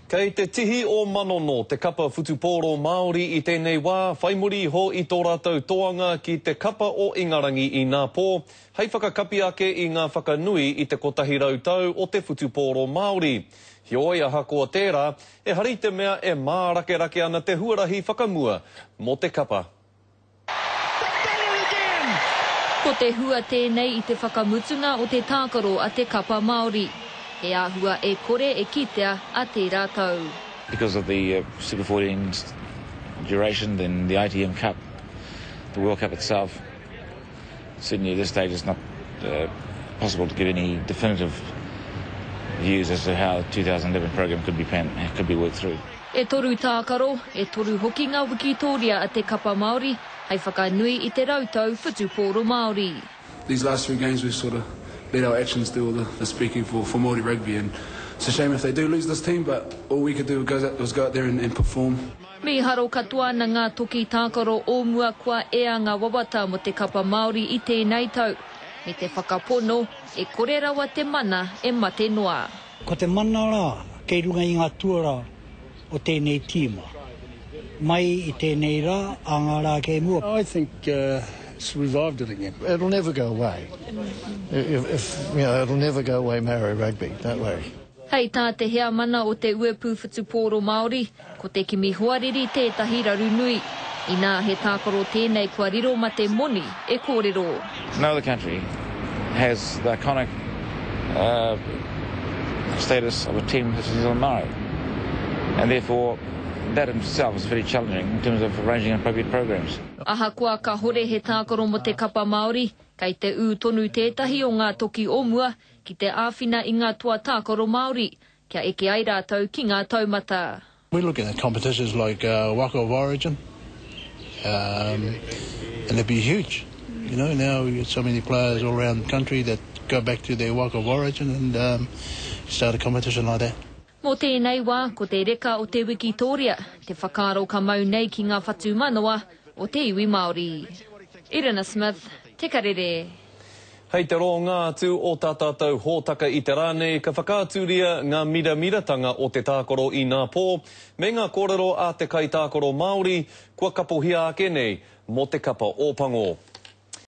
Kei te tihi o Manono, te kapa Futupōro Māori i tēnei wā, whaimuri ho i tō rātou toanga ki te kapa o Ingarangi i ngā pō, hei whakakapi ake i ngā whakanui i te kotahi rautau o te Futupōro Māori. Hioi aha ko tērā, e hari te mea e mārake ana te huarahi whakamua mō te kapa. Ko te hua tēnei i te whakamutunga o te tākaro a te kapa Māori. E āhua e kore e kitea a te rātau. Because of the Super 14's duration, then the ITM Cup, the World Cup itself, certainly at this stage it's not possible to give any definitive views as to how the 2011 program could be worked through. E toru tākaro, e toru hoki ngā wikitoria a te kapa Māori, hei whakanui i te rautau Futupōro Māori. These last three games we've sort of let our actions do all the speaking for Māori rugby, and it's a shame if they do lose this team, but all we could do was go out there and perform. Me haro katoa na ngā toki tākaro o mua kua ea ngā wawata mo te kapa Māori i tēnei tau. Me te whakapono, e kore rawa te mana e mate noa. Ko te mana rā, kei runga i ngā tuara o tēnei tīma. Mai i tēnei rā, a ngā rā kei mua. I think it's revived it again. It'll never go away. It'll never go away, Māori rugby, that way. Hei tā te hea mana o te uepu Futupōro Māori, ko te kimi huariri tētahi raru nui. I nā he tākaro tēnei kua riro ma te moni e kōrero. No other country has the iconic status of a team such as New Zealand Māori. And therefore, that in itself is very challenging in terms of arranging appropriate programs. Aha kua ka hore he tākaro mo te kapa Māori, kei te tonu tētahi o ngā toki o mua ki te āwhina i ngā tua tākaro Māori, kia eke ai rātau ki ngā taumata. We're looking at competitions like Waka of Origin, and it'd be huge. You know, now we've got so many players all around the country that go back to their Waka of Origin and start a competition like that. Mō tēnei wā, ko te reka o te Wikitoria, te whakaro ka mau nei ki ngā whatu manawa o te iwi Māori. Irina Smith, Te Karere. Hei te ro ngā atu o tā tātou hōtaka i te rānei, ka whakāturia ngā miramiratanga o te tākoro i ngā pō, me ngā kōrero a te kai tākoro Māori, kua kapohia ake nei mō te kapa o Pango.